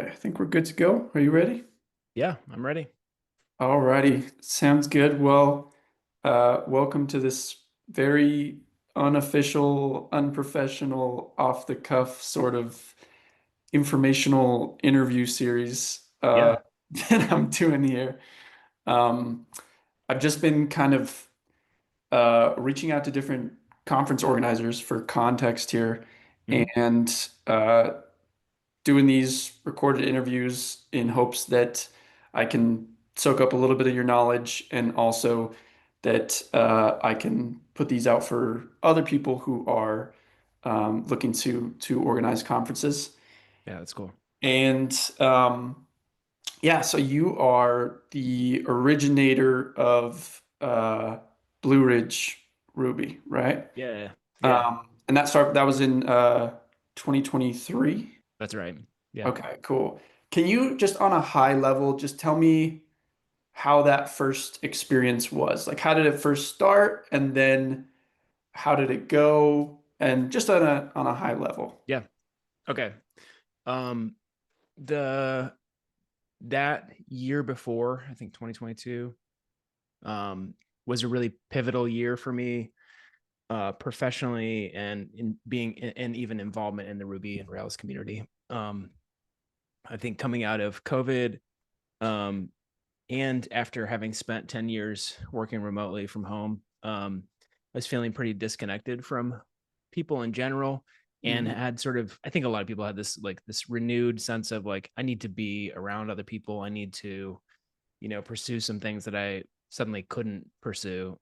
Okay, I think we're good to go. Are you ready? Yeah, I'm ready. Alrighty, sounds good. Welcome to this very unofficial, unprofessional, off the cuff sort of informational interview series Yeah. that I'm doing here. Um, I've just been kind of reaching out to different conference organizers for context here Hmm. and doing these recorded interviews in hopes that I can soak up a little bit of your knowledge and also that I can put these out for other people who are looking to organize conferences. Yeah, that's cool. And yeah, so you are the originator of Blue Ridge Ruby, right? Yeah. Yeah, And that was in 2023. that's right. Yeah. Okay, cool. Can you just on a high level just tell me how that first experience was? Like how did it first start and then how did it go? And just on a high level. Yeah. Okay. Um, the that year before, I think 2022, um, was a really pivotal year for me, professionally and in being and even involvement in the Ruby and Rails community. I think coming out of COVID, um, and after having spent 10 years working remotely from home, I was feeling pretty disconnected from people in general, and Hmm. had sort of, I think a lot of people had this renewed sense of like, I need to be around other people. I need to, pursue some things that I suddenly couldn't pursue.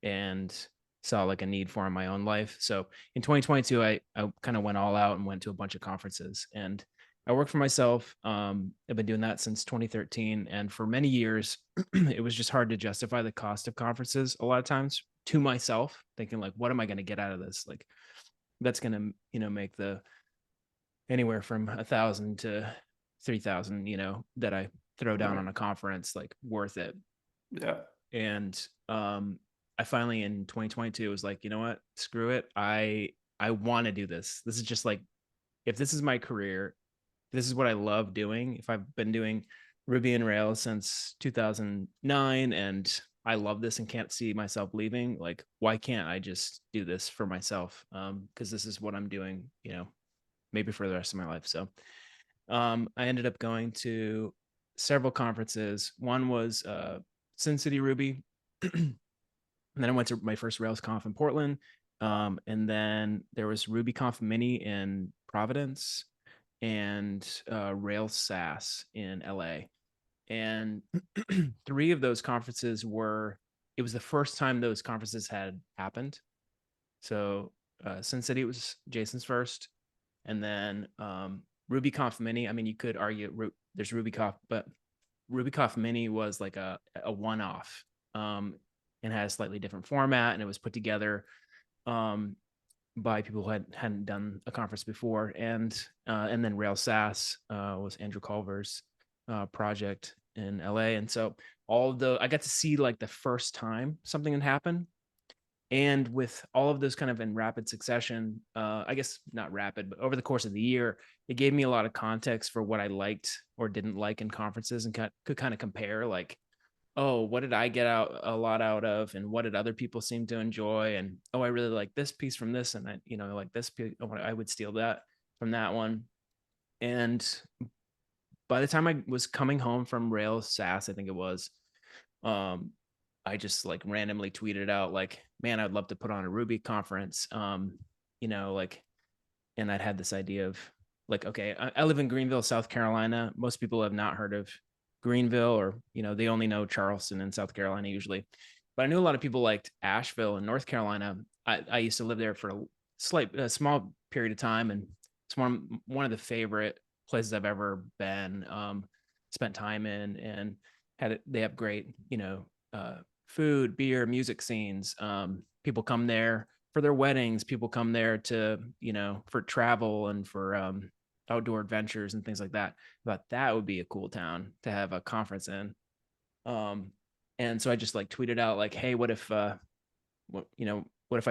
And saw like a need for in my own life. So in 2022, I kind of went all out and went to a bunch of conferences, and I work for myself. I've been doing that since 2013. And for many years, it was just hard to justify the cost of conferences a lot of times to myself, thinking like, what am I going to get out of this? Like, that's going to, make the anywhere from 1,000 to 3,000, that I throw down Right. on a conference, like worth it. Yeah. And I finally in 2022 was like, you know what? Screw it. I want to do this. This is just like, if this is my career, this is what I love doing. If I've been doing Ruby and Rails since 2009 and I love this and can't see myself leaving, like why can't I just do this for myself? Because this is what I'm doing, maybe for the rest of my life. So I ended up going to several conferences. One was Sin City Ruby. And then I went to my first RailsConf in Portland. And then there was RubyConf Mini in Providence and Rails SAS in LA. And three of those conferences it was the first time those conferences had happened. So Sin City was Jason's first. And then RubyConf Mini, I mean, you could argue there's RubyConf, but RubyConf Mini was like a one-off, and had a slightly different format, and it was put together um, by people who hadn't done a conference before. And then Rail SAS was Andrew Culver's project in LA. And so I got to see like the first time something had happened, and with all of those kind of in rapid succession, I guess not rapid, but over the course of the year, it gave me a lot of context for what I liked or didn't like in conferences, and could kind of compare like, oh, what did I get out a lot out of, and what did other people seem to enjoy, and oh, I really like this piece from this, and I, like this piece, oh, I would steal that from that one. And by the time I was coming home from Rails SAS, I think it was, um, I just like randomly tweeted out like, man, I'd love to put on a Ruby conference. Like, and I'd had this idea of like, okay, I live in Greenville, South Carolina. Most people have not heard of Greenville, or, they only know Charleston in South Carolina usually. But I knew a lot of people liked Asheville in North Carolina. I used to live there for a small period of time, and it's one of the favorite places I've ever been. Spent time in, and they have great, food, beer, music scenes. People come there for their weddings. People come there to, for travel and for outdoor adventures and things like that. But that would be a cool town to have a conference in. Um, and so I just like tweeted out like, hey, what if I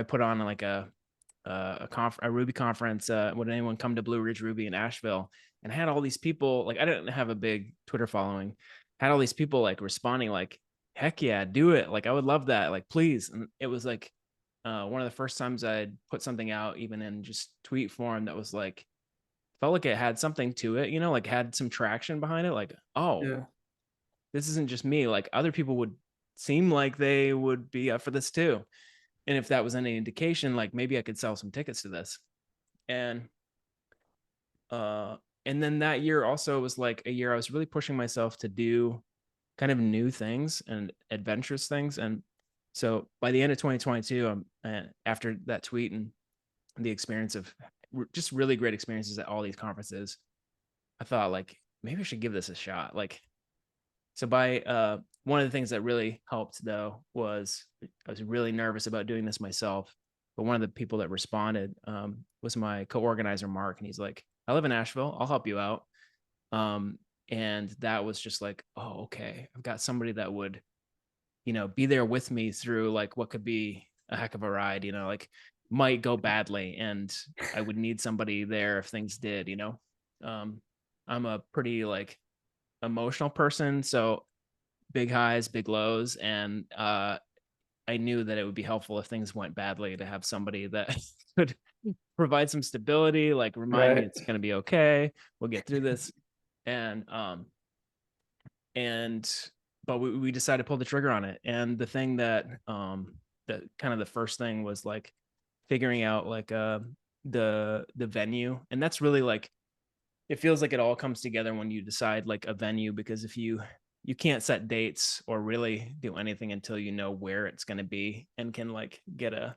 put on like a Ruby conference? Would anyone come to Blue Ridge Ruby in Asheville? And I had all these people, like, I didn't have a big Twitter following, had all these people like responding like, heck yeah, do it. Like, I would love that. Like, please. And it was like one of the first times I'd put something out, even in just tweet form, that was like, felt like it had something to it, like had some traction behind it. Like, oh, Yeah. this isn't just me. Like, other people would seem like they would be up for this too. And if that was any indication, like maybe I could sell some tickets to this. And uh and then that year also was like a year I was really pushing myself to do kind of new things and adventurous things. And so by the end of 2022, after that tweet and the experience of just really great experiences at all these conferences, I thought like maybe I should give this a shot. Like, so by one of the things that really helped though was I was really nervous about doing this myself, but one of the people that responded was my co-organizer Mark, and he's like, "I live in Nashville. I'll help you out." Um, and that was just like, oh, okay, I've got somebody that would, be there with me through like what could be a heck of a ride. Like might go badly, and I would need somebody there if things did. Um, I'm a pretty like emotional person, so big highs, big lows, and I knew that it would be helpful if things went badly to have somebody that could provide some stability, like remind me Right. it's going to be okay. We'll get through this. And and but we decided to pull the trigger on it. And the thing that kind of the first thing was like figuring out like the venue. And that's really like, it feels like it all comes together when you decide like a venue, because if you can't set dates or really do anything until you know where it's going to be and can like get a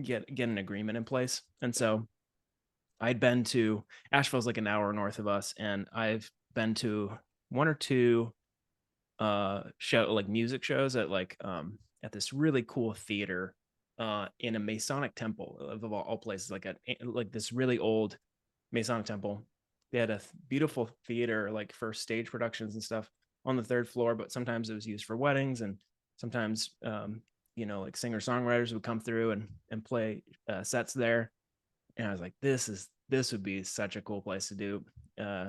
get an agreement in place. And so I'd been to Asheville's like an hour north of us, and I've been to one or two show like music shows at this really cool theater in a Masonic temple of all places, like this really old Masonic temple. They had a beautiful theater like for stage productions and stuff on the third floor, but sometimes it was used for weddings, and sometimes like singer songwriters would come through and play sets there. And I was like, this would be such a cool place to uh,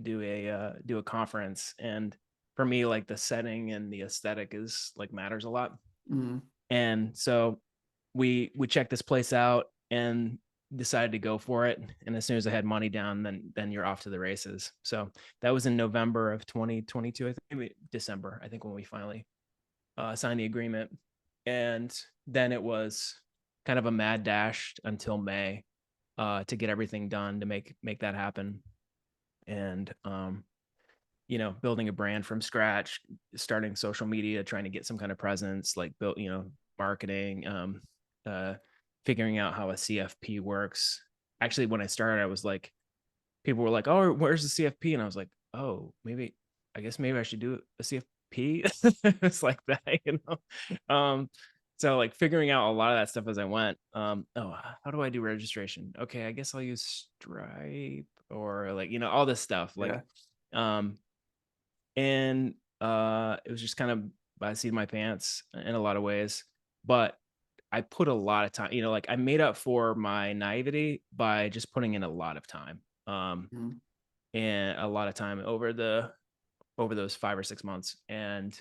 do a conference. And for me, like the setting and the aesthetic is like matters a lot. Mm. And so we checked this place out and decided to go for it. And as soon as I had money down, then you're off to the races. So that was in November of 2022. I think maybe December, I think, when we finally signed the agreement. And then it was kind of a mad dash until May to get everything done to make that happen. And building a brand from scratch, starting social media, trying to get some kind of presence, like build, marketing, uh, figuring out how a CFP works. Actually, when I started, I was like, people were like, "Oh, where's the CFP?" And I was like, "Oh, I guess maybe I should do a CFP." It's like that, so like figuring out a lot of that stuff as I went. Oh, how do I do registration? Okay, I guess I'll use Stripe, or like, all this stuff. Like, Yeah. um, and it was just kind of by the seat of my pants in a lot of ways. But I put a lot of time, like I made up for my naivety by just putting in a lot of time. Mm. And a lot of time over those 5 or 6 months. And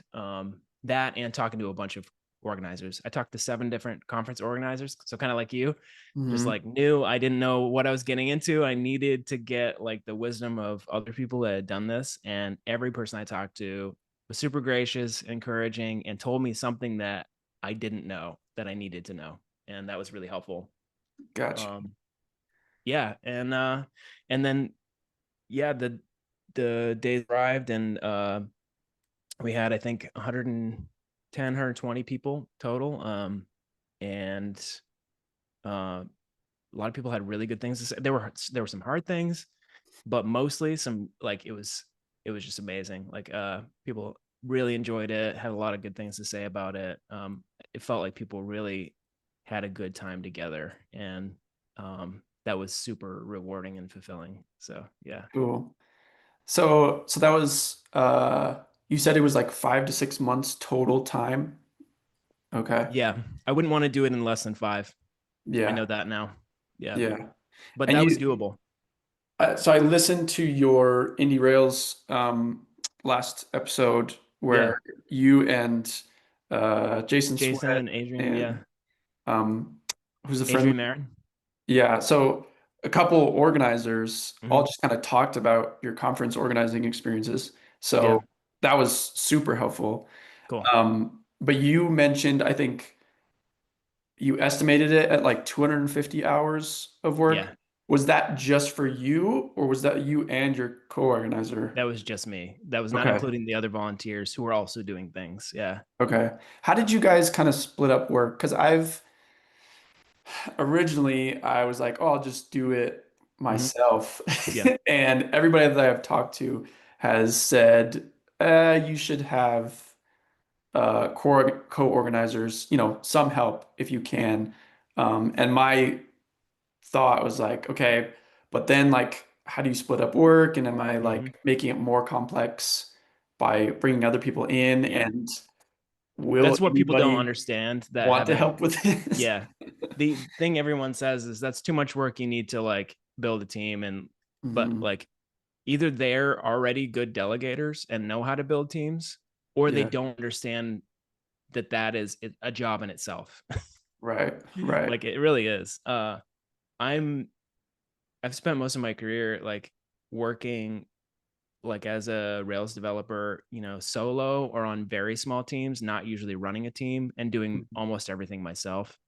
that, and talking to a bunch of organizers. I talked to 7 different conference organizers. So kind of like you, just Mm. like I didn't know what I was getting into. I needed to get like the wisdom of other people that had done this. And every person I talked to was super gracious, encouraging, and told me something that I didn't know that I needed to know. And that was really helpful. Gotcha. Um, yeah. And then, yeah, the days arrived, and we had, I think, 110, 120 people total. And a lot of people had really good things to say. There were some hard things, but mostly some, like, it was just amazing. Like, people really enjoyed it, had a lot of good things to say about it. It felt like people really had a good time together, and that was super rewarding and fulfilling. So yeah. Cool. So that was you said it was like 5 to 6 months total time. Okay. Yeah, I wouldn't want to do it in less than 5. I Yeah. know that now. Yeah, Yeah. but And that was you doable. So I listened to your Indie Rails last episode Yeah. where you and Jason Jason Sweat and Adrian. Yeah. and um, who's a friend. Adrian Marin. Yeah, so a couple organizers all Hmm. just kind of talked about your conference organizing experiences. Yeah. So that was super helpful. Cool. But you mentioned, I think you estimated it at like 250 hours of work. Yeah. Was that just for you, or was that you and your co-organizer? That was just me. That was not Okay. including the other volunteers who were also doing things. Yeah. Okay. How did you guys kind of split up work? Because I've originally I was like, oh, I'll just do it Hmm. myself. Yeah. And everybody that I've talked to has said, you should have co-organizers, some help if you can. And my thought was like, okay, but then like, how do you split up work? And am I Hmm. like making it more complex by bringing other people in? Yeah. And will That's what people don't anybody understand that want to haven't. help with this? Yeah. The thing everyone says is that's too much work. You need to like build a team. But Hmm. like either they're already good delegators and know how to build teams, or they Yeah, don't understand that that is a job in itself. right, right. Like it really is. I'm I've spent most of my career like working like as a Rails developer, solo or on very small teams, not usually running a team and doing Mhm. almost everything myself.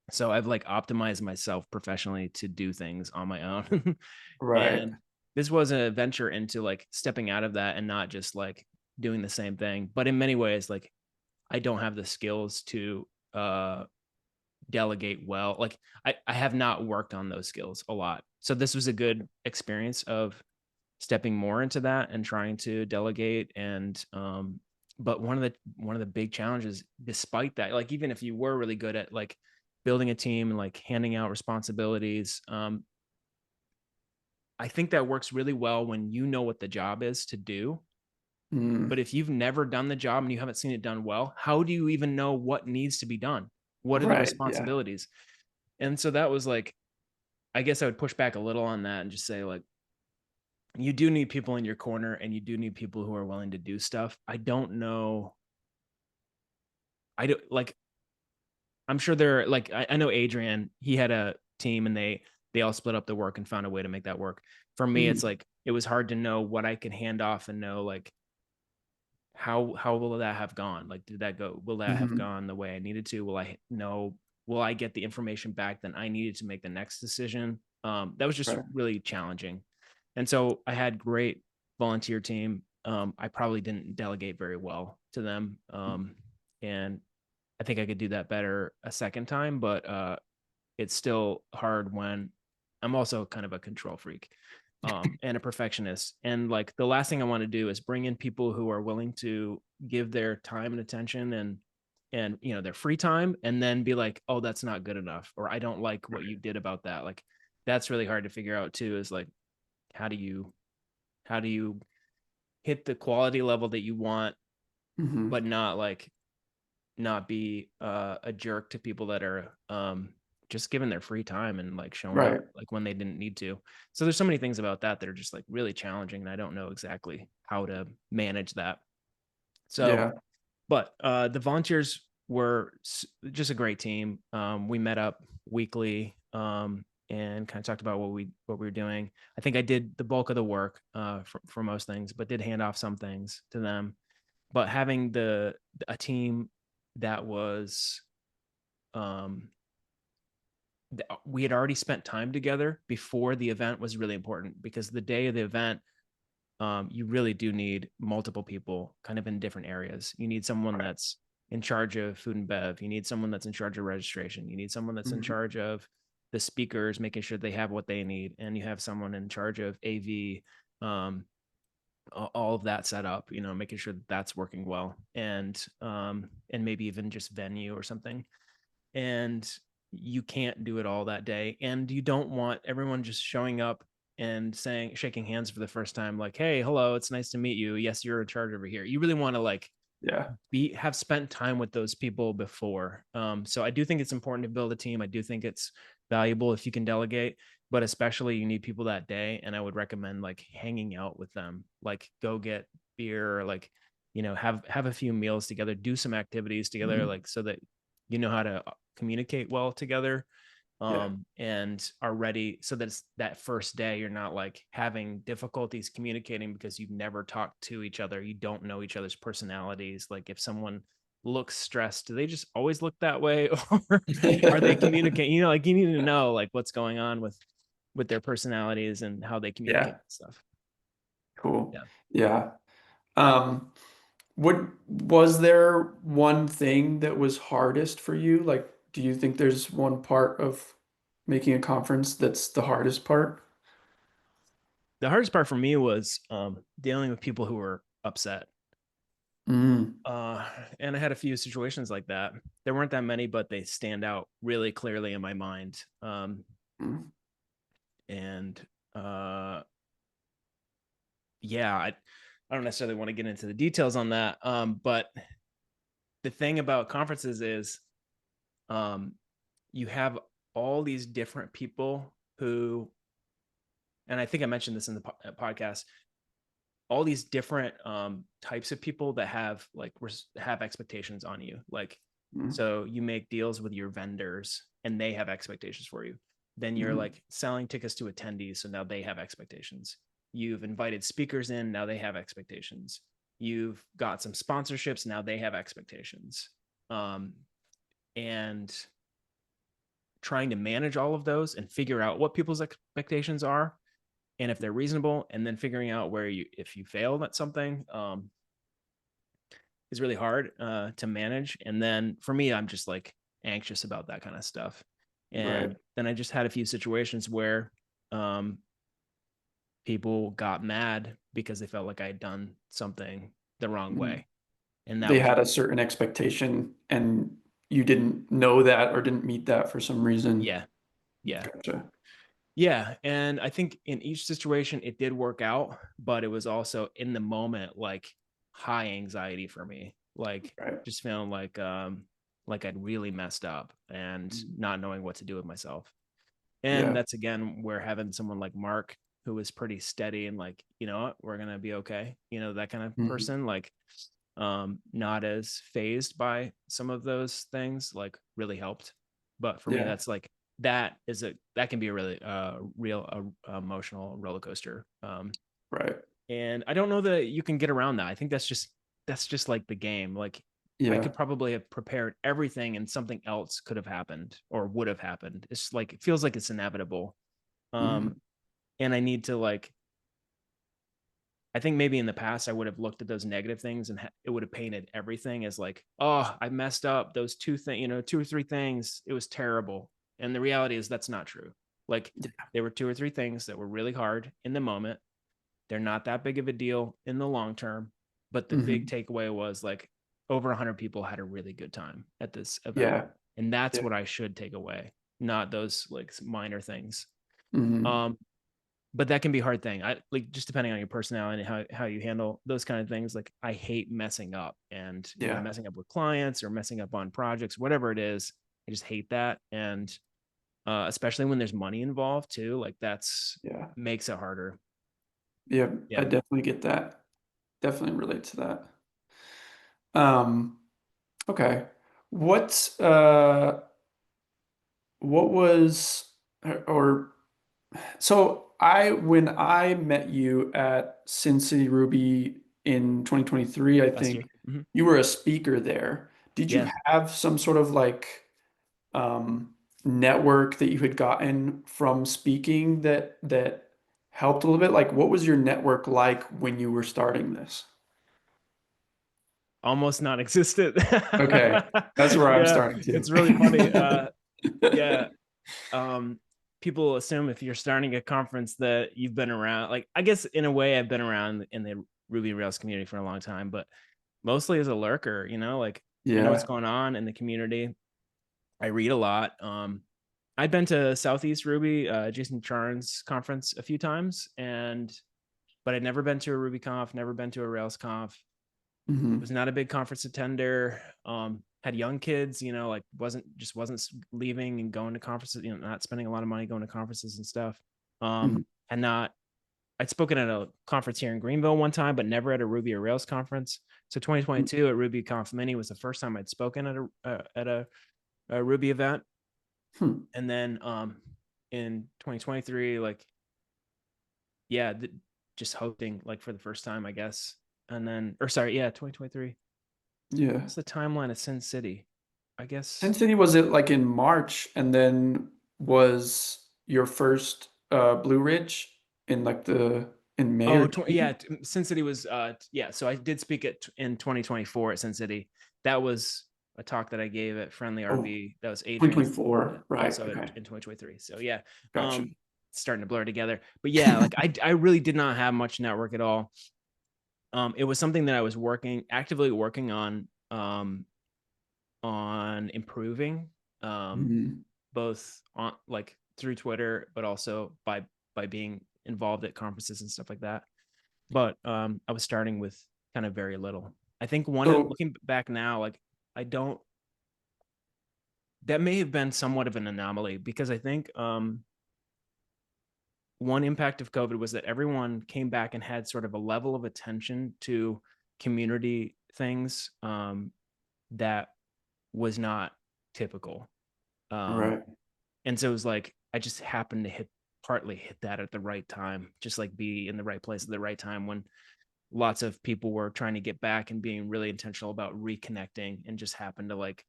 So I've like optimized myself professionally to do things on my own. Right. And this was a venture into like stepping out of that and not just like doing the same thing. But in many ways, like I don't have the skills to delegate well. Like I have not worked on those skills a lot. So this was a good experience of stepping more into that and trying to delegate. And but one of the big challenges despite that, like even if you were really good at like building a team and like handing out responsibilities, I think that works really well when you know what the job is to do. Mm, But if you've never done the job and you haven't seen it done well, how do you even know what needs to be done? What are the right. Yeah. responsibilities? And so that was like, I guess I would push back a little on that and just say like, you do need people in your corner and you do need people who are willing to do stuff. I don't know. I don't like, I'm sure they're like, I know Adrian, he had a team and they all split up the work and found a way to make that work. For me, it's Mhm. like, it was hard to know what I can hand off and know like, how will that have gone? Like, did that go, will that have Mhm. gone the way I needed to? Will I know, will I get the information back that I needed to make the next decision? That was just Right. really challenging. And so I had great volunteer team. I probably didn't delegate very well to them. And I think I could do that better a second time, but it's still hard when I'm also kind of a control freak, and a perfectionist. And like the last thing I want to do is bring in people who are willing to give their time and attention and their free time and then be like, oh, that's not good enough, or I don't like what you did about that. Like that's really hard to figure out too, is like how do you how do you hit the quality level that you want, Mhm. but not like not be a jerk to people that are just given their free time and like showing up Right. like when they didn't need to. So there's so many things about that that are just like really challenging, and I don't know exactly how to manage that. So, Yeah. but the volunteers were just a great team. We met up weekly and kind of talked about what we were doing. I think I did the bulk of the work for most things, but did hand off some things to them. But having the a team that was um we had already spent time together before the event was really important, because the day of the event, you really do need multiple people kind of in different areas. You need someone Right. that's in charge of food and bev. You need someone that's in charge of registration. You need someone that's in Mhm. charge of the speakers, making sure they have what they need. And you have someone in charge of AV, um, all of that set up, making sure that that's working well. And maybe even just venue or something. And you can't do it all that day, and you don't want everyone just showing up and saying, shaking hands for the first time, like, hey, hello, it's nice to meet you, yes, you're in charge over here. You really want to like Yeah. have spent time with those people before. So I do think it's important to build a team. I do think it's valuable if you can delegate, but especially you need people that day. And I would recommend like hanging out with them, like go get beer, or like, have a few meals together, do some activities together, Mhm. like so that you know how to communicate well together, Yeah. and are ready, so that it's that first day you're not like having difficulties communicating because you've never talked to each other. You don't know each other's personalities. Like if someone looks stressed, do they just always look that way, or are they communicating? Like you need to know like what's going on with their personalities and how they communicate Yeah. and stuff. Cool. Yeah. Yeah. Um, what was there one thing that was hardest for you? Like, do you think there's one part of making a conference that's the hardest part? The hardest part for me was dealing with people who were upset. Mm. Uh, and I had a few situations like that. There weren't that many, but they stand out really clearly in my mind. Mm. And uh, yeah, I don't necessarily want to get into the details on that. But the thing about conferences is um, you have all these different people who, and I think I mentioned this in the podcast, all these different types of people that have like have expectations on you. Like, Mm. so you make deals with your vendors and they have expectations for you. Then you're Mm. like selling tickets to attendees, so now they have expectations. You've invited speakers in, now they have expectations. You've got some sponsorships, now they have expectations. um, and trying to manage all of those and figure out what people's expectations are and if they're reasonable, and then figuring out where you, if you failed at something, is really hard to manage. And then for me, I'm just like anxious about that kind of stuff. Right. And then I just had a few situations where um, people got mad because they felt like I had done something the wrong Mm. way, and that They was had a certain expectation and you didn't know that or didn't meet that for some reason. yeah, yeah. Gotcha. Yeah, and I think in each situation it did work out, but it was also in the moment like high anxiety for me, like Right. just feeling like I'd really messed up and Mm. not knowing what to do with myself. And Yeah. that's again where having someone like Mark, who was pretty steady and like, you know what, we're gonna be okay, that kind of Mhm. person, like not as phased by some of those things, like really helped. But for me, Yeah. that's like that can be a really real emotional roller coaster. Right. And I don't know that you can get around that. I think that's just like the game. Like I Yeah. could probably have prepared everything and something else could have happened or would have happened. It's like it feels like it's inevitable. Mhm. um and I need to like, I think maybe in the past I would have looked at those negative things and it would have painted everything as like, oh, I messed up those two things, two or three things. It was terrible. And the reality is that's not true. Like Yeah. there were two or three things that were really hard in the moment. They're not that big of a deal in the long term. But the big Mhm. takeaway was like over 100 people had a really good time at this event. Yeah. And that's Yeah. what I should take away, not those like minor things. Mhm. Um, but that can be a hard thing. I like just depending on your personality and how you handle those kind of things. Like I hate messing up and Yeah. messing up with clients or messing up on projects, whatever it is. I just hate that. And especially when there's money involved too, like that's Yeah. makes it harder. Yeah. I Yeah. definitely get that. Definitely relate to that. Um, okay. What what was or so when I met you at Sin City Ruby in 2023, I Last year. think Mhm. you were a speaker there. Did you Yeah. have some sort of like network that you had gotten from speaking that helped a little bit? Like, what was your network like when you were starting this? Almost non-existent. Okay, that's where I'm Yeah. starting It's really funny. to. Yeah. um People assume if you're starting a conference that you've been around. Like I guess in a way I've been around in the Ruby on Rails community for a long time, but mostly as a lurker, like I know what's Yeah. going on in the community. I read a lot. I've been to Southeast Ruby, Jason Charn's conference a few times, but I'd never been to a RubyConf, never been to a RailsConf. Was Hmm. not a big conference attender. had young kids, like wasn't leaving and going to conferences, not spending a lot of money going to conferences and stuff. Mhm. And not I'd spoken at a conference here in Greenville one time, but never at a Ruby or Rails conference. So 2022 at RubyConf Mini was the first time I'd spoken at a Ruby event. Hmm. And then in 2023, like, yeah, just hosting like for the first time, I guess. And then, or sorry, yeah, 2023. Yeah. What's the timeline of Sin City? I Sin guess. City was it like in March, and then was your first Blue Ridge in like the in May or Oh, yeah, June? Sin City was yeah. So I did speak in 2024 at Sin City. That was a talk that I gave at Friendly Oh, RV. That was Adrian 2024. Right. also Okay. in 2023. So yeah, Gotcha. it's starting to blur together. But yeah, like I really did not have much network at all. It was something that I was actively working on improving, Mhm. both on like through Twitter, but also by being involved at conferences and stuff like that. But I was starting with kind of very little. I think So, looking back now, like I don't. That may have been somewhat of an anomaly because I think one impact of COVID was that everyone came back and had sort of a level of attention to community things that was not typical. Um, right. and so it was like I just happened to partly hit that at the right time, just like be in the right place at the right time when lots of people were trying to get back and being really intentional about reconnecting, and just happened to like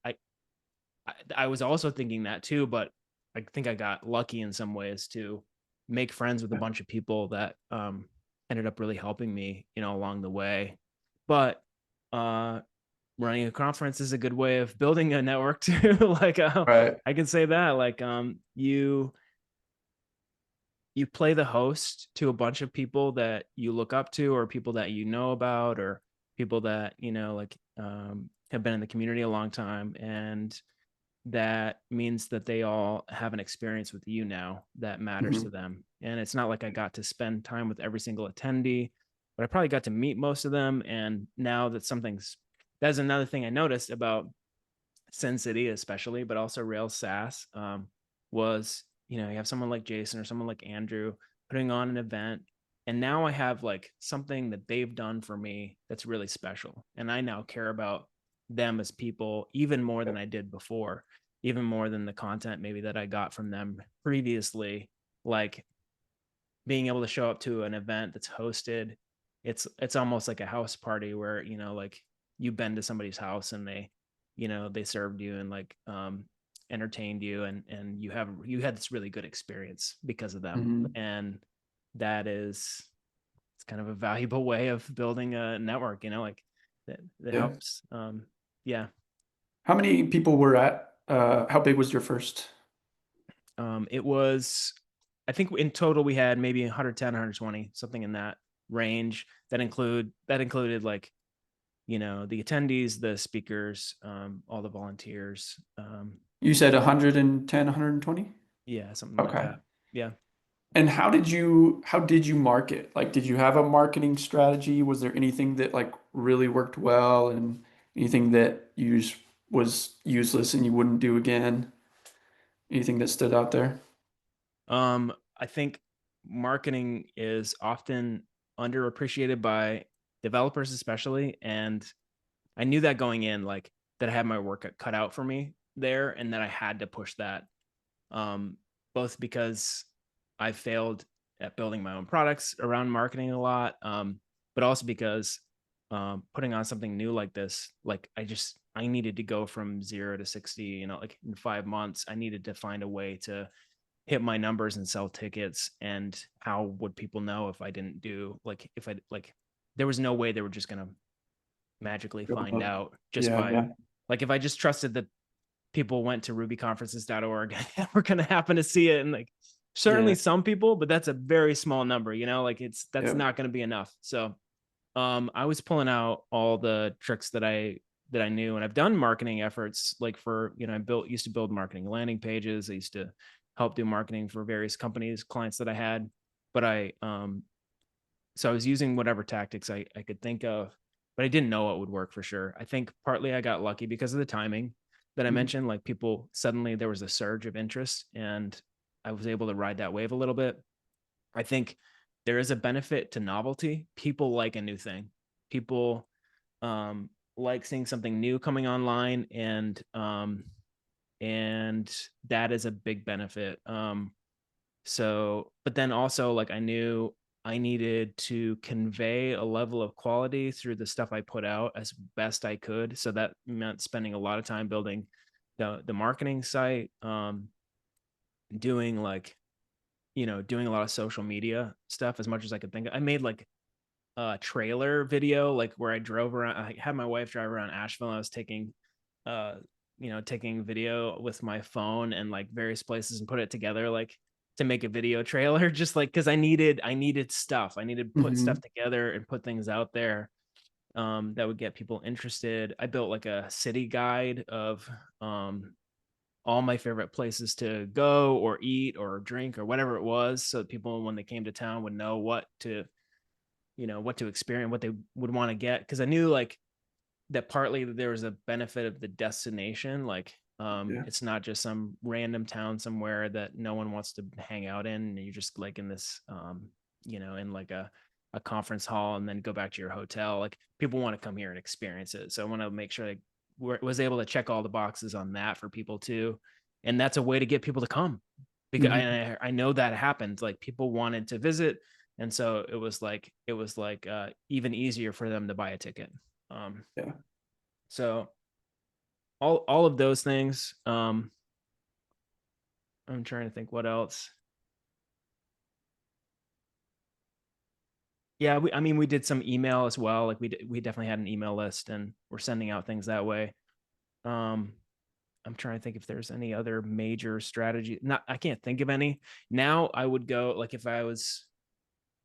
I was also thinking that too, but I think I got lucky in some ways to make friends with a bunch of people that ended up really helping me, along the way. But uh running a conference is a good way of building a network too. Like Right. I can say that, like you play the host to a bunch of people that you look up to, or people that you know about, or people that like have been in the community a long time, and that means that they all have an experience with you now that matters to Mhm. them. And it's not like I got to spend time with every single attendee, but I probably got to meet most of them. And now that's another thing I noticed about Sin City, especially, but also Rails SaaS, was, you have someone like Jason or someone like Andrew putting on an event. And now I have like something that they've done for me that's really special. And I now care about them as people even more than I did before, even more than the content maybe that I got from them previously. Like being able to show up to an event that's hosted, it's almost like a house party where, like you've been to somebody's house and they served you and like entertained you, and you had this really good experience because of them. Mhm. And that is it's kind of a valuable way of building a network, like that Yeah. helps. Yeah. How many people were at? How big was your first? It was, I think in total we had maybe 110, 120, something in that range. That included like, the attendees, the speakers, all the volunteers. You said 110, 120? Yeah, something like Okay. that. Yeah. And how did you market? Like, did you have a marketing strategy? Was there anything that like really worked well and anything that was useless and you wouldn't do again? Anything that stood out there? I think marketing is often underappreciated by developers, especially. And I knew that going in, like that I had my work cut out for me there, and that I had to push that. Um, Both because I failed at building my own products around marketing a lot, but also because putting on something new like this, like I needed to go from 0 to 60, like in 5 months. I needed to find a way to hit my numbers and sell tickets. And how would people know if I didn't do like if I like there was no way they were just gonna magically find out just Yeah, by yeah, like if I just trusted that people went to rubyconferences.org and we're going to happen to see it. And like certainly yeah, some people, but that's a very small number, like that's yeah. not going to be enough. So I was pulling out all the tricks that I knew. And I've done marketing efforts like for, I used to build marketing landing pages. I used to help do marketing for various companies, clients that I had. But so I was using whatever tactics I could think of. but I didn't know it would work for sure. I think partly I got lucky because of the timing that I Mhm. mentioned. Like people suddenly there was a surge of interest, and I was able to ride that wave a little bit. I think there is a benefit to novelty. People like a new thing. People um, like seeing something new coming online, and that is a big benefit. So, but then also like I knew I needed to convey a level of quality through the stuff I put out as best I could. So that meant spending a lot of time building the marketing site, doing like doing a lot of social media stuff as much as I could think of. I made like a trailer video, like where I drove around. I had my wife drive around Asheville. And I was taking, uh, taking video with my phone and like various places and put it together, like to make a video trailer. Just like because I needed stuff. I needed to put stuff Mhm. together and put things out there that would get people interested. I built like a city guide of all my favorite places to go or eat or drink or whatever it was, so that people when they came to town would know what to experience, what they would want to get. Because I knew like that partly there was a benefit of the destination. Like Yeah. it's not just some random town somewhere that no one wants to hang out in, and you're just like in this in like a conference hall and then go back to your hotel. Like people want to come here and experience it. So I want to make sure was able to check all the boxes on that for people too. And that's a way to get people to come, because Mhm. I know that happened. Like people wanted to visit, and so it was like even easier for them to buy a ticket. Um, Yeah. so all of those things. I'm trying to think what else. Yeah, I mean, we did some email as well. Like we definitely had an email list, and we're sending out things that way. Um, I'm trying to think if there's any other major strategy. Not, I can't think of any. Now I would go like if I was,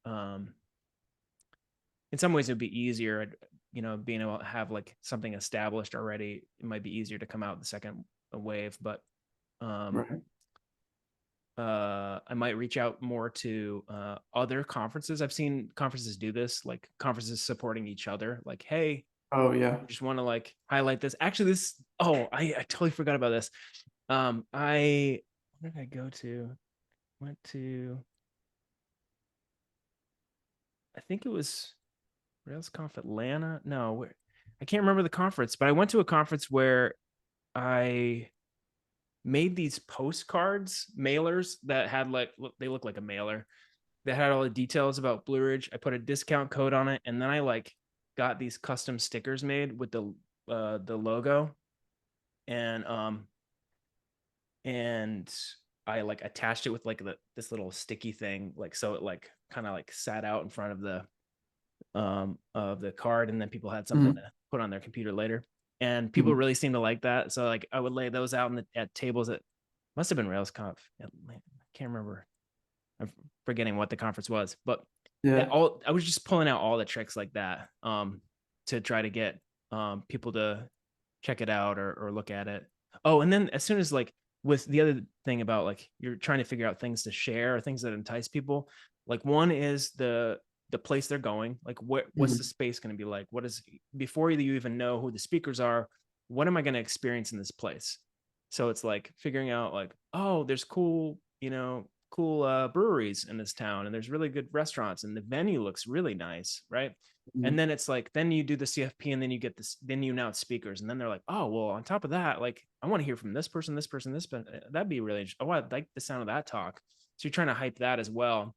um, in some ways it'd be easier, being able to have like something established already. It might be easier to come out the second wave, but um, Right. I might reach out more to other conferences. I've seen conferences do this, like conferences supporting each other. Like, hey, Oh yeah. I just want to like highlight this. Actually, this. Oh, I totally forgot about this. I Where did I go to? Went to. I think it was RailsConf Atlanta. No, where I can't remember the conference, but I went to a conference where I made these postcards, mailers that had like they look like a mailer that had all the details about Blue Ridge. I put a discount code on it, and then I like got these custom stickers made with the logo, and and I like attached it with like this little sticky thing, like so it like kind of like sat out in front of the card, and then people had something to Mhm. put on their computer later. And people Mhm. really seemed to like that. So like I would lay those out at tables at must have been RailsConf. I can't remember. I'm forgetting what the conference was, but Yeah. I was just pulling out all the tricks like that to try to get people to check it out or look at it. Oh, and then as soon as like with the other thing about like you're trying to figure out things to share or things that entice people, like one is the place they're going, like what's the Mhm. space going to be like, what is before you even know who the speakers are, what am I going to experience in this place? So it's like figuring out like, oh, there's cool breweries in this town, and there's really good restaurants, and the venue looks really nice, right? And Mhm. then it's like then you do the CFP, and then you get this, then you announce speakers, and then they're like, oh well, on top of that, like I want to hear from this person, this person, this person. That'd be really interesting. Oh, I like the sound of that talk. So you're trying to hype that as well.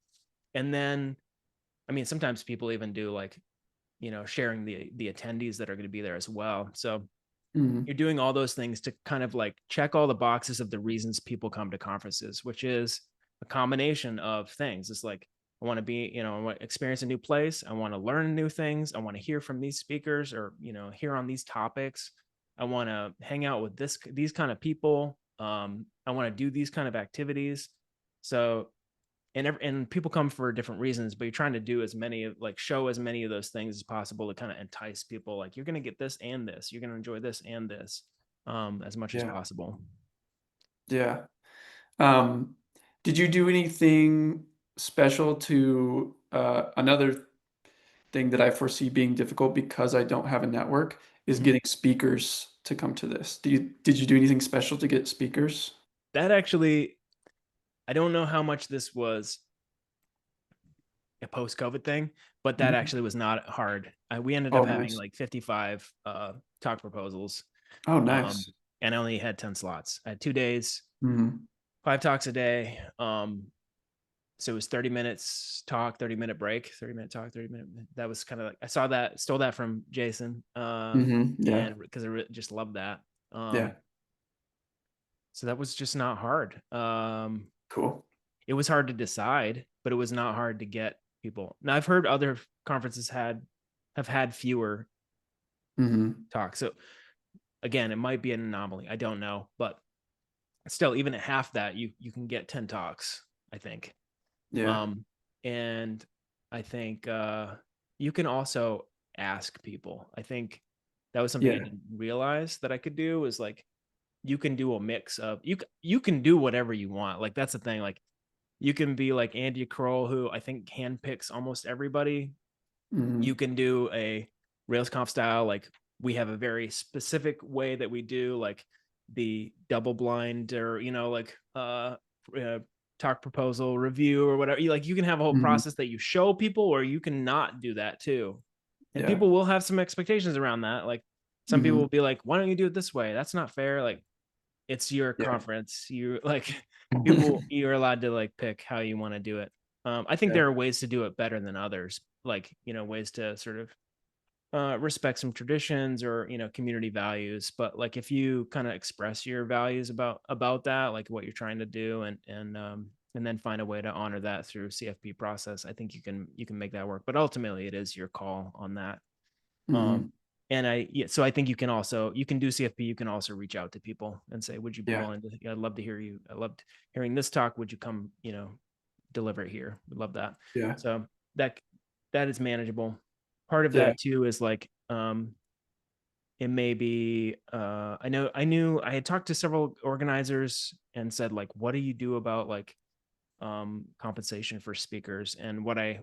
And then I mean sometimes people even do like sharing the attendees that are going to be there as well. So Mhm. you're doing all those things to kind of like check all the boxes of the reasons people come to conferences, which is a combination of things. It's like I want to I want to experience a new place, I want to learn new things, I want to hear from these speakers, or hear on these topics, I want to hang out with these kind of people, I want to do these kind of activities. So and people come for different reasons, but you're trying to do as many of like show as many of those things as possible to kind of entice people, like you're going to get this and this, you're going to enjoy this and this, as much as Yeah. possible. Yeah. Um, did you do anything special to another? thing that I foresee being difficult because I don't have a network is Mhm. getting speakers to come to this. Did you do anything special to get speakers? That actually, I don't know how much this was a post-COVID thing, but that Mhm. actually was not hard. We ended Oh, up having nice. like 55 talk proposals, Oh, um, nice. and I only had 10 slots. I had 2 days, Hmm. 5 talks a day. So it was 30 minutes talk, 30-minute break, 30-minute talk, 30-minute. That was kind of like, I saw that, stole that from Jason, Yeah. and because just loved that. Yeah. So that was just not hard. Cool. It was hard to decide, but it was not hard to get people. Now I've heard other conferences have had fewer Hmm. talks. So again, it might be an anomaly. I don't know, but still, even at half that, you can get 10 talks, I think. Yeah. Um, and I think you can also ask people. I think that was something I Yeah. didn't realize that I could do, was like you can do a mix of you can do whatever you want. Like that's the thing. Like you can be like Andy Kroll, who I think handpicks almost everybody. You Hmm. can do a RailsConf style, like we have a very specific way that we do like the double blind, or like uh talk proposal review or whatever. You can have a whole Hmm. process that you show people, or you can not do that too. And Yeah. people will have some expectations around that. Like some people Hmm. will be like, why don't you do it this way? That's not fair. Like it's your Yeah. conference. You like people, you're allowed to like pick how you want to do it. I think Yeah. there are ways to do it better than others, like ways to sort of respect some traditions, or community values. But like if you kind of express your values about that, like what you're trying to do, and then find a way to honor that through CFP process, I think you can make that work. But ultimately, it is your call on that. Hmm. um and so I think you can do CFP. You can also reach out to people and say, would you be Yeah. willing to, I'd love to hear you, I loved hearing this talk, would you come, deliver it here? Would love that. Yeah. So that that is manageable. Part of Yeah. that too is like it may be I knew I had talked to several organizers and said, like, what do you do about like compensation for speakers? And what I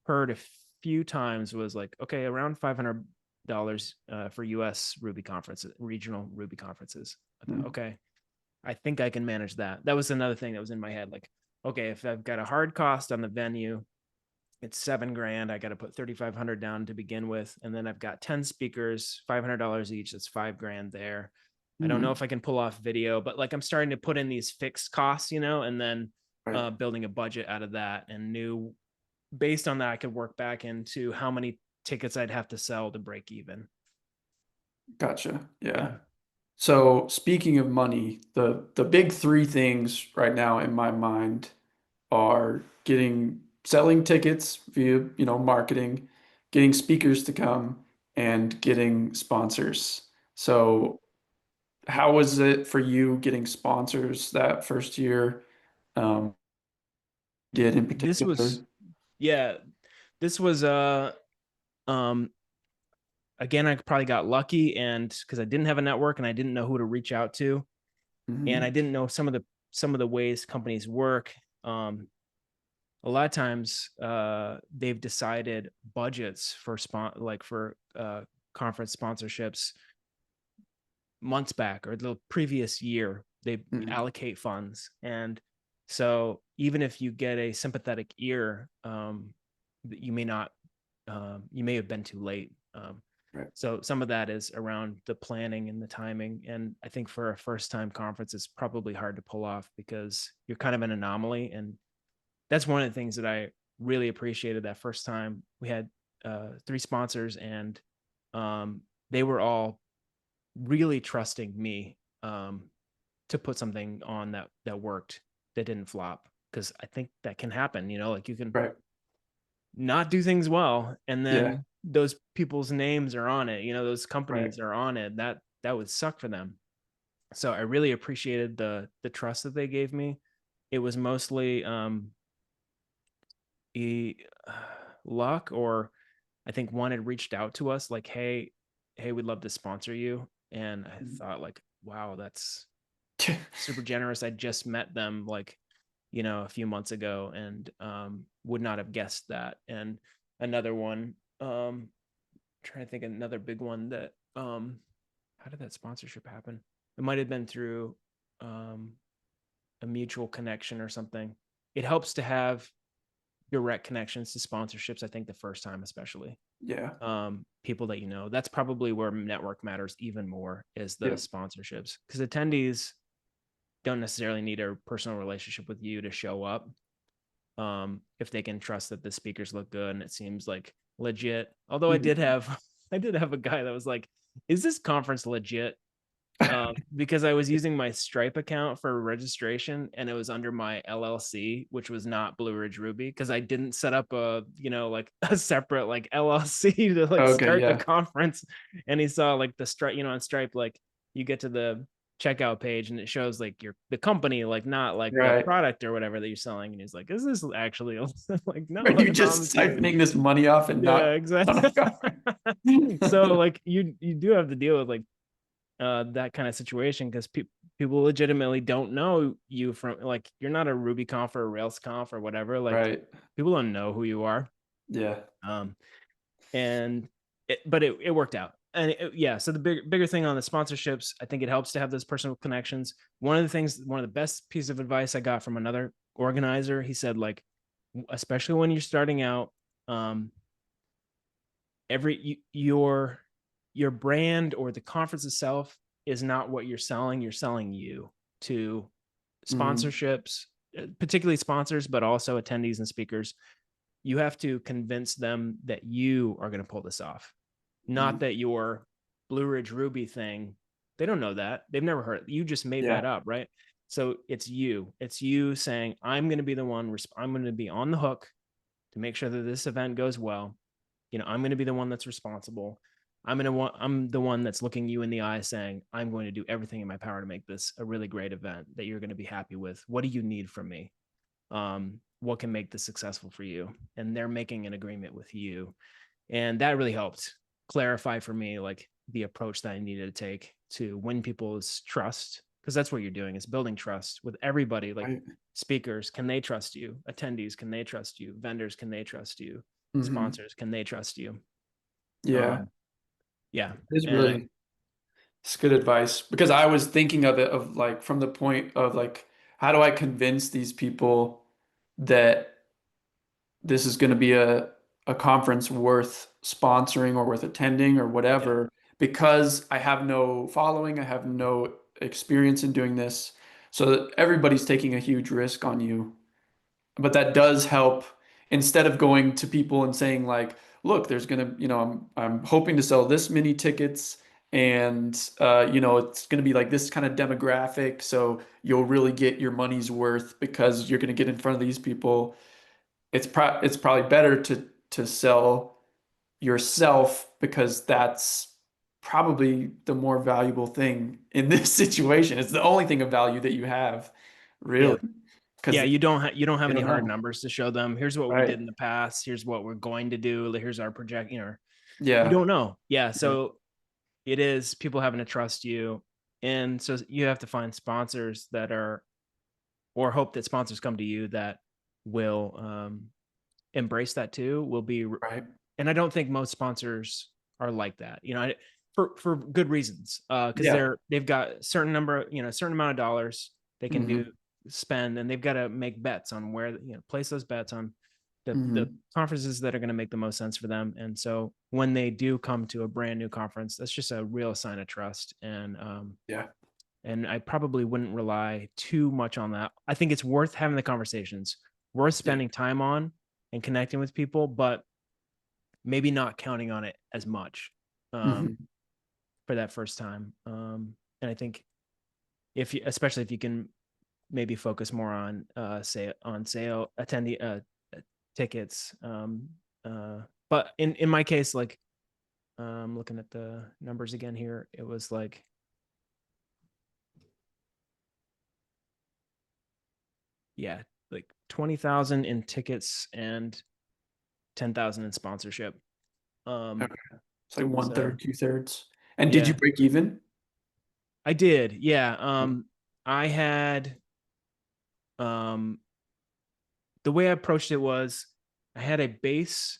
heard a few times was like, okay, around $500 for US Ruby conferences, regional Ruby conferences. I thought, Mm. okay, I think I can manage that. That was another thing that was in my head. Like, okay, if I've got a hard cost on the venue, it's $7,000. I got to put 3,500 down to begin with. And then I've got 10 speakers, $500 each. That's $5,000 there. I don't know Mm. if I can pull off video, but like I'm starting to put in these fixed costs, and then Right. building a budget out of that, and based on that, I could work back into how many tickets I'd have to sell to break even. Gotcha. Yeah. Yeah. So speaking of money, the big three things right now in my mind are selling tickets via, marketing, getting speakers to come, and getting sponsors. So how was it for you getting sponsors that first year? Did in This was, particular? yeah, this was, um, again, I probably got lucky, and because I didn't have a network and I didn't know who to reach out to, and I Mhm. didn't know some of the ways companies work. Um, a lot of times, they've decided budgets for conference sponsorships months back or the previous year. They Mhm. allocate funds, and so even if you get a sympathetic ear, you may not, you may have been too late. Right. So some of that is around the planning and the timing. And I think for a first time conference, it's probably hard to pull off because you're kind of an anomaly. And that's one of the things that I really appreciated that first time. We had 3 sponsors, and um, they were all really trusting me, to put something on that worked, that didn't flop. Because I think that can happen, like you can Right. not do things well, and Yeah. then those people's names are on it, those Right. companies are on it. That would suck for them. So I really appreciated the trust that they gave me. It was mostly e- luck, or I think one had reached out to us like, hey, we'd love to sponsor you. And I Mhm. thought, like, wow, that's super generous. I just met them, like, a few months ago, and would not have guessed that. And another one Trying to think of another big one that how did that sponsorship happen? It might have been through a mutual connection or something. It helps to have direct connections to sponsorships, I think the first time especially. Yeah. People that you know. That's probably where network matters even more, is the Yeah. sponsorships, because attendees don't necessarily need a personal relationship with you to show up. If they can trust that the speakers look good and it seems like legit. Although I did Mhm. have I did have a guy that was like, is this conference legit? Because I was using my Stripe account for registration and it was under my LLC, which was not Blue Ridge Ruby, because I didn't set up a, like a separate like LLC to like Okay. start the Yeah. conference. And he saw like the Stripe, on Stripe, like you get to the checkout page and it shows like the company, like not like the Right. product or whatever that you're selling. And he's like, is this actually like, no, Are you that's just honestly. siphoning this money off and Yeah, not on a exactly. conference? So like you do have to deal with like that kind of situation, because people legitimately don't know you from, like, you're not a RubyConf or a RailsConf or whatever. Like, Right. people don't know who you are. Yeah. Um, and but it worked out. And yeah, so the bigger thing on the sponsorships, I think it helps to have those personal connections. One of the best pieces of advice I got from another organizer, he said, like, especially when you're starting out, um, your brand or the conference itself is not what you're selling. You're selling you to Mm. sponsorships, particularly sponsors, but also attendees and speakers. You have to convince them that you are going to pull this off, not Mm. that your Blue Ridge Ruby thing, they don't know that. They've never heard it. You just made Yeah. that up, right? So it's you saying, I'm going to be the one, I'm going to be on the hook to make sure that this event goes well. I'm going to be the one that's responsible. I'm the one that's looking you in the eye saying, I'm going to do everything in my power to make this a really great event that you're going to be happy with. What do you need from me? What can make this successful for you? And they're making an agreement with you. And that really helped clarify for me, like, the approach that I needed to take to win people's trust. Because that's what you're doing, is building trust with everybody. Like, Right. speakers, can they trust you? Attendees, can they trust you? Vendors, can they trust you? Hmm. Sponsors, can they trust you? Yeah. um yeah. It's And I really, it's good advice because I was thinking of it of like from the point of like, how do I convince these people that this is going to be a conference worth sponsoring or worth attending or Yeah. whatever because I have no following, I have no experience in doing this. So that everybody's taking a huge risk on you. But that does help instead of going to people and saying like, look, there's gonna, I'm hoping to sell this many tickets and it's gonna be like this kind of demographic, so you'll really get your money's worth because you're gonna get in front of these people. It's probably better to sell yourself because that's probably the more valuable thing in this situation. It's the only thing of value that you have, Yeah. really, Yeah, because you don't have you any don't hard know. numbers to show them. Here's what we did Right. in the past. Here's what we're going to do. Here's our project. You Yeah. don't know. Yeah. Yeah. So it is people having to trust you. And so you have to find sponsors that are, or hope that sponsors come to you that will embrace that too, will be. Right. And I don't think most sponsors are like that, for good reasons. Because Yeah. they've got a certain number, a certain amount of dollars they can Hmm. spend, and they've got to make bets on where, place those bets on the Hmm. conferences that are going to make the most sense for them. And so when they do come to a brand new conference, that's just a real sign of trust. Yeah. And I probably wouldn't rely too much on that. I think it's worth having the conversations, worth Yeah. spending time on and connecting with people, but maybe not counting on it as much um, Hmm. for that first time. And I think, especially if you can maybe focus more on sale attendee tickets. But in my case, like, looking at the numbers again here, it was like, yeah, like 20,000 in tickets and 10,000 in sponsorship. Um, Okay. It's like one so third, two thirds. And did you yeah, break even? I did. Yeah. I had, um, the way I approached it was, I had a base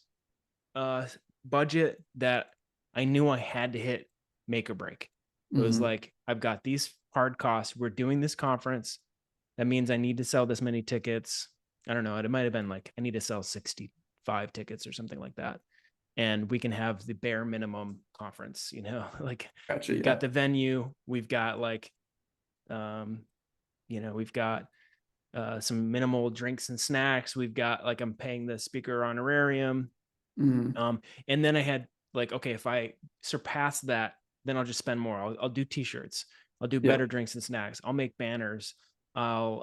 budget that I knew I had to hit make or break. It was Hmm. like, I've got these hard costs. We're doing this conference. That means I need to sell this many tickets. I don't know. It might have been like, I need to sell 65 tickets or something like that. And we can have the bare minimum conference, like Gotcha. we've Yeah. got the venue, we've got like, um, we've got some minimal drinks and snacks. We've got like, I'm paying the speaker honorarium. Hmm. And then I had like, okay, if I surpass that, then I'll just spend more. I'll do t-shirts. I'll do better Yep. drinks and snacks. I'll make banners. I'll,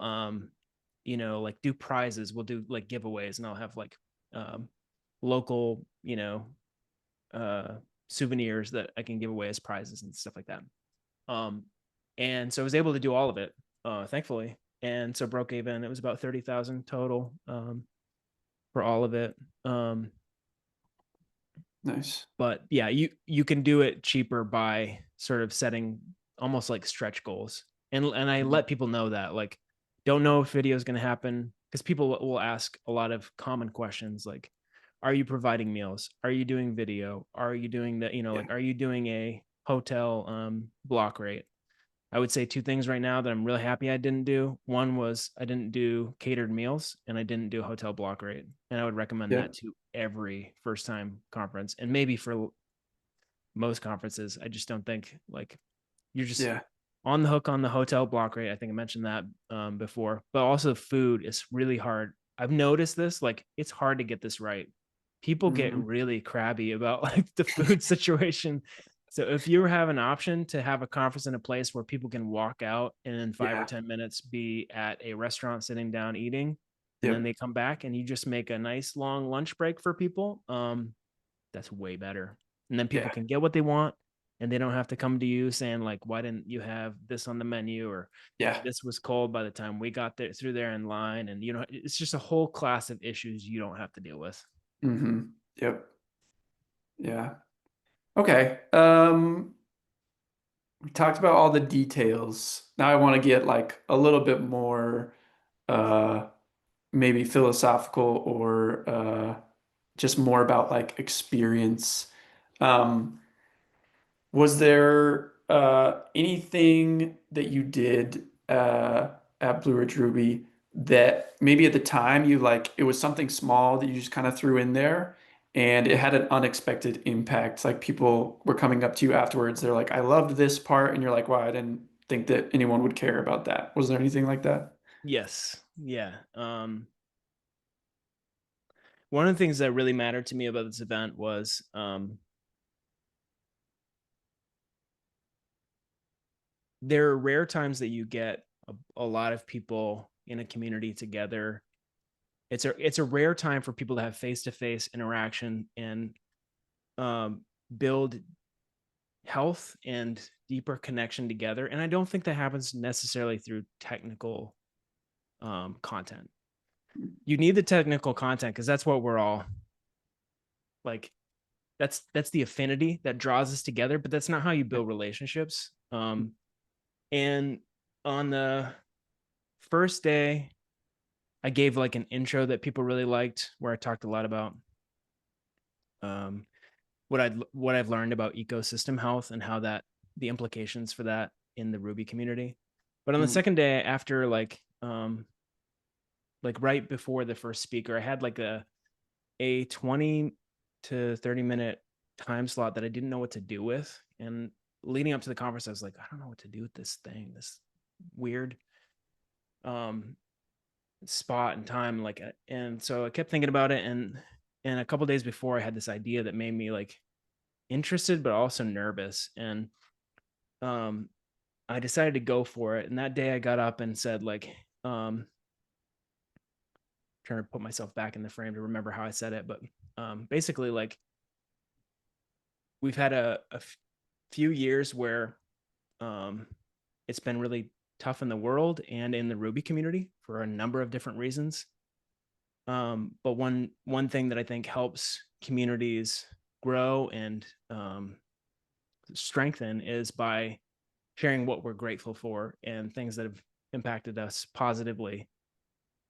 like do prizes. We'll do like giveaways, and I'll have like um, local, uh, souvenirs that I can give away as prizes and stuff like that. Um, and so I was able to do all of it, thankfully. And so broke even. It was about 30,000 total for all of it. Nice. But yeah, you can do it cheaper by sort of setting almost like stretch goals. And I Mhm. let people know that, like, don't know if video is going to happen, because people will ask a lot of common questions like, are you providing meals? Are you doing video? Are you doing the, Yeah. like, are you doing a hotel block rate? I would say two things right now that I'm really happy I didn't do. One was I didn't do catered meals, and I didn't do hotel block rate. And I would recommend Yeah. that to every first time conference, and maybe for most conferences. I just don't think, like, you're just Yeah. on the hook on the hotel block rate. I think I mentioned that before, but also food is really hard. I've noticed this, like, it's hard to get this right. People get Hmm. really crabby about like the food situation. So if you have an option to have a conference in a place where people can walk out and in 5 or 10 minutes be at a restaurant sitting down eating, and then Yep. they come back and you just make a nice long lunch break for people, that's way better. And then people Yeah. can get what they want, and they don't have to come to you saying like, why didn't you have this on the menu, or Yeah. this was cold by the time we got there through there in line. And it's just a whole class of issues you don't have to deal with. Hmm. Yep. Yeah. Okay. We talked about all the details. Now I want to get like a little bit more uh maybe philosophical or just more about like experience. Um, was there anything that you did at Blue Ridge Ruby that maybe at the time you like it was something small that you just kind of threw in there and it had an unexpected impact? Like people were coming up to you afterwards, they're like, I loved this part, and you're like, wow, I didn't think that anyone would care about that. Was there anything like that? Yes. Yeah. One of the things that really mattered to me about this event was there are rare times that you get a lot of people in a community together. It's a rare time for people to have face-to-face interaction and build health and deeper connection together. And I don't think that happens necessarily through technical content. You need the technical content because that's what we're all like. That's the affinity that draws us together, but that's not how you build relationships. And on the first day, I gave like an intro that people really liked, where I talked a lot about um, what I've learned about ecosystem health and how that the implications for that in the Ruby community. But on the Mm, second day, after like right before the first speaker, I had like a 20 to 30 minute time slot that I didn't know what to do with. And leading up to the conference, I was like, I don't know what to do with this thing, this weird um spot and time, like, and so I kept thinking about it. And a couple days before, I had this idea that made me like interested but also nervous. And um I decided to go for it. And that day I got up and said like, trying to put myself back in the frame to remember how I said it, but basically like, we've had a few years where um it's been really tough in the world and in the Ruby community for a number of different reasons. But one thing that I think helps communities grow and strengthen is by sharing what we're grateful for and things that have impacted us positively.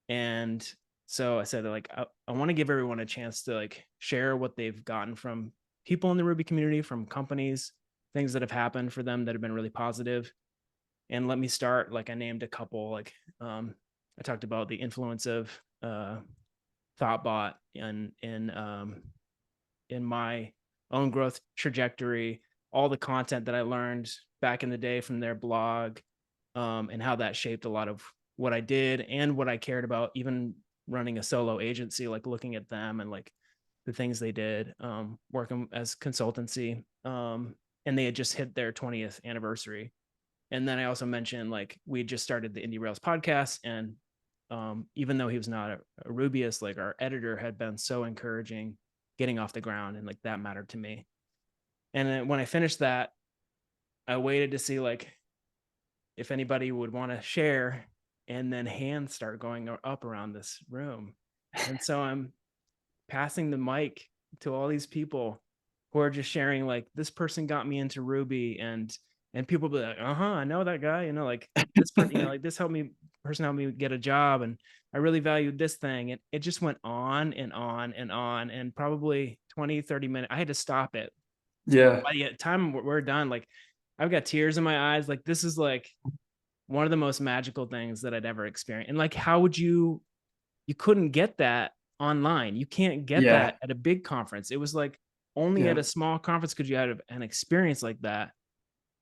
And so I said like, I want to give everyone a chance to like share what they've gotten from people in the Ruby community, from companies, things that have happened for them that have been really positive. And let me start, like I named a couple, like I talked about the influence of Thoughtbot in my own growth trajectory, all the content that I learned back in the day from their blog, and how that shaped a lot of what I did and what I cared about, even running a solo agency, like looking at them and like the things they did, working as consultancy. And they had just hit their 20th anniversary. And then I also mentioned, like, we just started the Indie Rails podcast. And even though he was not a Rubyist, like our editor had been so encouraging getting off the ground, and like that mattered to me. And then when I finished that, I waited to see like if anybody would want to share, and then hands start going up around this room. And so I'm passing the mic to all these people who are just sharing, like, this person got me into Ruby, and people be like, I know that guy, like this person, like this person helped me get a job, and I really valued this thing. And it just went on and on and on, and probably 20-30 minutes, I had to stop it. Yeah. By the time we're done, like I've got tears in my eyes. Like this is like one of the most magical things that I'd ever experienced. And like, how would you couldn't get that online. You can't get Yeah. that at a big conference. It was like only Yeah. at a small conference could you have an experience like that.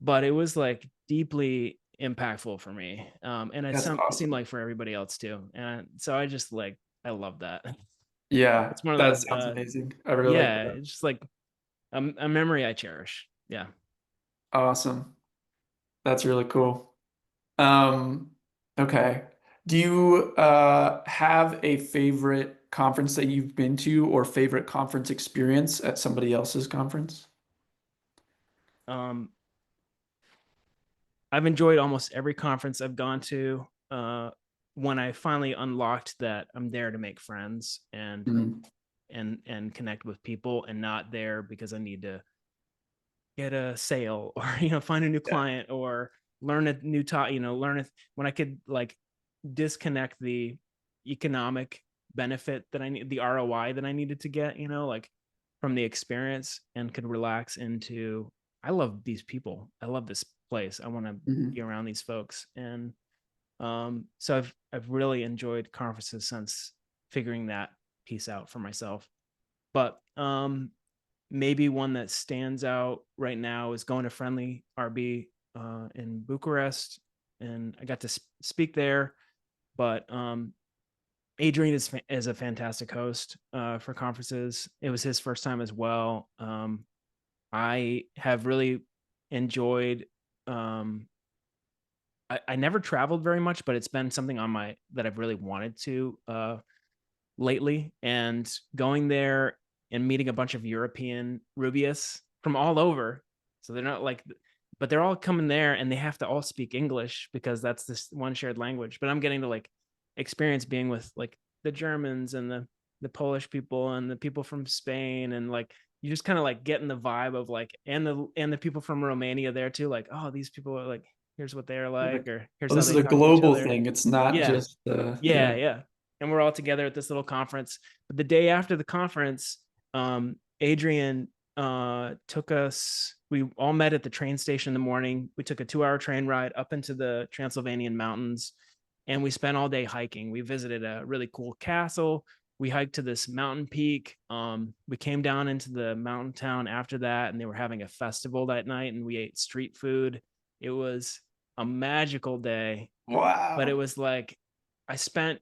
But it was like deeply impactful for me. And it That's seemed awesome. like for everybody else too. And so I just like, I love that. Yeah. It's one of That those, sounds amazing. I really like yeah, that. it's just like a memory I cherish. Yeah. Awesome. That's really cool. Um, okay. Do you have a favorite conference that you've been to or favorite conference experience at somebody else's conference? Um, I've enjoyed almost every conference I've gone to. When I finally unlocked that I'm there to make friends and Mhm. and connect with people, and not there because I need to get a sale or find a new Yeah. client or learn a new learn when I could like disconnect the economic benefit that I need, the ROI that I needed to get, like from the experience, and could relax into, I love these people. I love this place. I want to be Mhm. around these folks. And so I've really enjoyed conferences since figuring that piece out for myself. But maybe one that stands out right now is going to Friendly RB in Bucharest, and I got to speak there. But Adrian is a fantastic host for conferences. It was his first time as well. I have really enjoyed. I never traveled very much, but it's been something on my that I've really wanted to lately. And going there and meeting a bunch of European Rubyists from all over. So they're not like, but they're all coming there and they have to all speak English because that's this one shared language. But I'm getting to like experience being with like the Germans and the Polish people and the people from Spain, and like you just kind of like getting the vibe of like, and the people from Romania there too. Like, oh, these people are like, here's what they're Like, like, or here's oh, how this is they a talk to each global other. thing. It's not Yeah, just yeah, yeah. yeah. And we're all together at this little conference. But the day after the conference, Adrian took us, we all met at the train station in the morning. We took a 2-hour train ride up into the Transylvanian mountains, and we spent all day hiking. We visited a really cool castle. We hiked to this mountain peak. We came down into the mountain town after that, and they were having a festival that night, and we ate street food. It was a magical day. But it Wow. was like I spent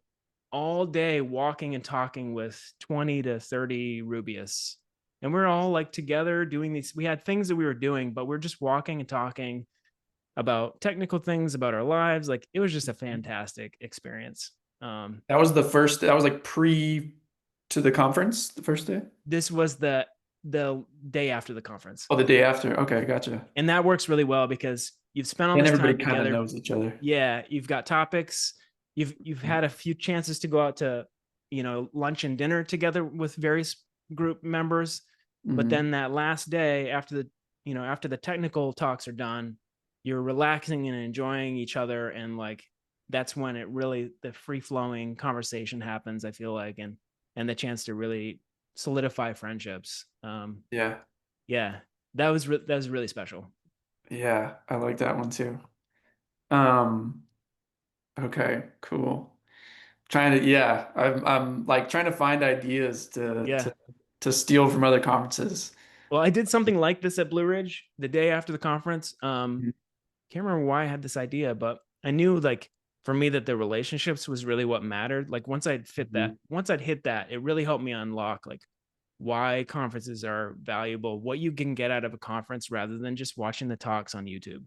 all day walking and talking with 20 to 30 Rubyists. And we're all like together doing these. We had things that we were doing, but we're just walking and talking about technical things about our lives. Like it was just a fantastic experience. That was the first, that was like pre to the conference, the first day? This was the day after the conference. Oh, the day after. Okay, gotcha. And that works really well because you've spent all And this everybody time kind of together. knows each other. Yeah, you've got topics. You've had a few chances to go out to, lunch and dinner together with various group members. But Hmm. then that last day after the technical talks are done, you're relaxing and enjoying each other, and like that's when it really, the free flowing conversation happens, I feel like, and the chance to really solidify friendships. Yeah. Yeah, that was really special. Yeah, I like that one too. Um, okay, cool. Trying to, yeah, I'm like trying to find ideas Yeah. to steal from other conferences. Well, I did something like this at Blue Ridge the day after the conference. Can't remember why I had this idea, but I knew like for me that the relationships was really what mattered. Like Mhm. once I'd hit that, it really helped me unlock like why conferences are valuable, what you can get out of a conference rather than just watching the talks on YouTube.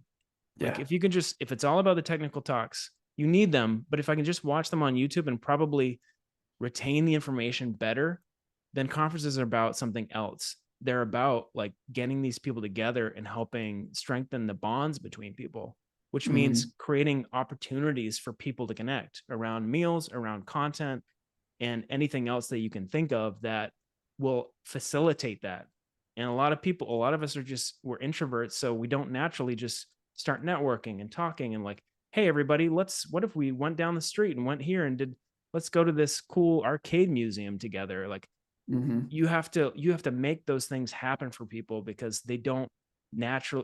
Like Yeah. if it's all about the technical talks, you need them, but if I can just watch them on YouTube and probably retain the information better, then conferences are about something else. They're about like getting these people together and helping strengthen the bonds between people, which Hmm. means creating opportunities for people to connect around meals, around content, and anything else that you can think of that will facilitate that. And a lot of us are just, we're introverts. So we don't naturally just start networking and talking and like, hey, everybody, what if we went down the street and went here and let's go to this cool arcade museum together. Like Hmm. you have to make those things happen for people because they don't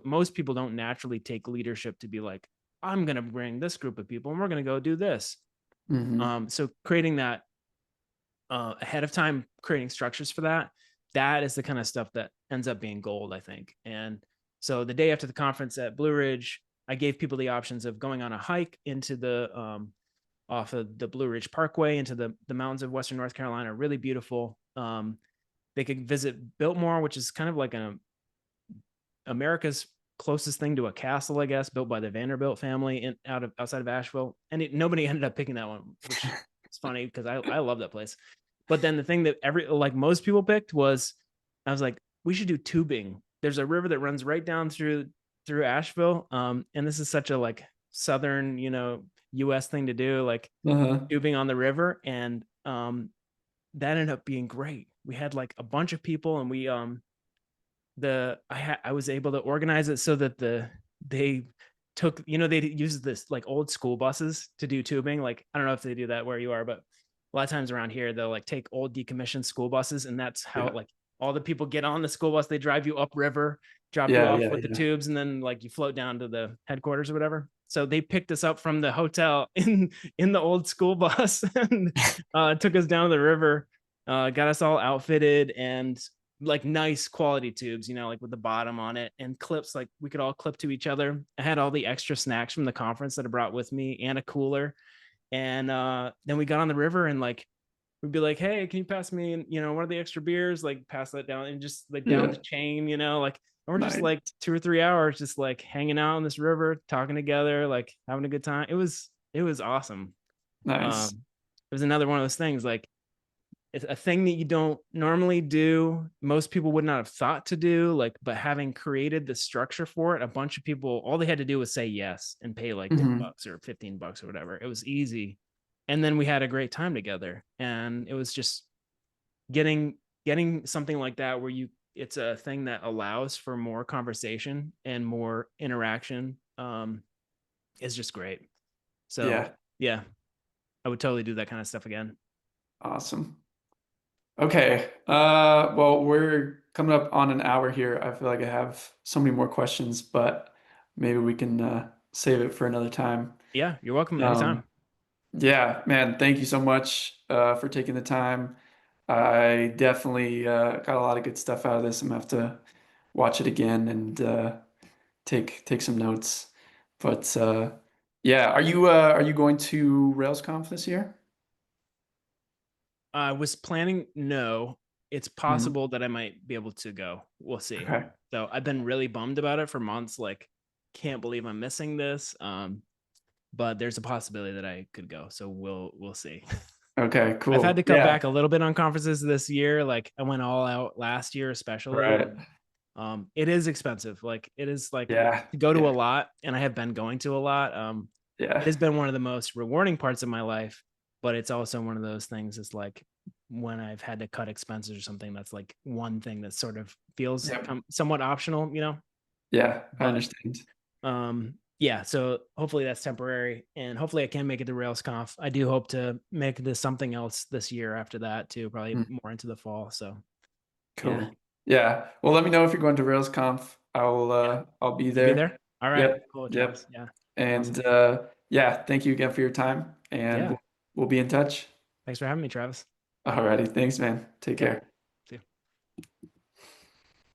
most people don't naturally take leadership to be like, I'm going to bring this group of people and we're going to go do this. Hmm. So creating that ahead of time, creating structures for that, that is the kind of stuff that ends up being gold, I think. And so the day after the conference at Blue Ridge, I gave people the options of going on a hike into the off of the Blue Ridge Parkway into the mountains of Western North Carolina. Really beautiful. They could visit Biltmore, which is kind of like America's closest thing to a castle, I guess, built by the Vanderbilt family outside of Asheville. And nobody ended up picking that one, which is funny because I love that place. But then the thing that like most people picked was, I was like, we should do tubing. There's a river that runs right down through Asheville, and this is such a like southern, U.S. thing to do, like Uh-huh. tubing on the river, and that ended up being great. We had like a bunch of people, and we I was able to organize it so that they took, they use this like old school buses to do tubing. Like I don't know if they do that where you are, but a lot of times around here they'll like take old decommissioned school buses, and that's how Yeah. like all the people get on the school bus. They drive you upriver, drop you Yeah. off Yeah. with the Yeah. tubes, and then like you float down to the headquarters or whatever. So they picked us up from the hotel in the old school bus and took us down to the river, got us all outfitted and like nice quality tubes, like with the bottom on it and clips, like we could all clip to each other. I had all the extra snacks from the conference that I brought with me and a cooler. And then we got on the river and like we'd be like, hey, can you pass me, one of the extra beers? Like pass that down and just like down Yeah. the chain, like, and we're just Nice. like 2 or 3 hours just like hanging out on this river, talking together, like having a good time. It was awesome. Nice. It was another one of those things like it's a thing that you don't normally do. Most people would not have thought to do, like, but having created the structure for it, a bunch of people, all they had to do was say yes and pay like 10 Hmm. bucks or 15 bucks or whatever. It was easy. And then we had a great time together. And it was just getting something like that where it's a thing that allows for more conversation and more interaction, is just great. So Yeah. yeah, I would totally do that kind of stuff again. Awesome. Okay. Well, we're coming up on an hour here. I feel like I have so many more questions, but maybe we can save it for another time. Yeah, you're welcome anytime. Um, yeah, man, thank you so much for taking the time. I definitely got a lot of good stuff out of this. I'm gonna have to watch it again and take some notes. But yeah, are you going to RailsConf this year? I was planning, no. It's Mhm. possible that I might be able to go. We'll see. Okay. So I've been really bummed about it for months. Like, can't believe I'm missing this. But there's a possibility that I could go. So we'll see. Okay, I've had to cool. cut Yeah. back a little bit on conferences this year. Like I went all out last year, especially, Right. and it is expensive. Like it is like Yeah. to go to a Yeah. lot, and I have been going to a lot. It Yeah. has been one of the most rewarding parts of my life, but it's also one of those things. It's like when I've had to cut expenses or something. That's like one thing that sort of feels Yep. somewhat optional, Yeah, I But understand. yeah, so hopefully that's temporary, and hopefully I can make it to RailsConf. I do hope to make this something else this year after that too, probably Mm, more into the fall. So yeah, cool. Yeah. Well, let me know if you're going to RailsConf. Yeah. I'll be You'll be there. there? All right. Yep. Cool, Yep. Travis. Yeah. Awesome. And yeah, thank you again for your time, and Yeah. we'll be in touch. Thanks for having me, Travis. Alrighty. Thanks, man. Take Yep. care.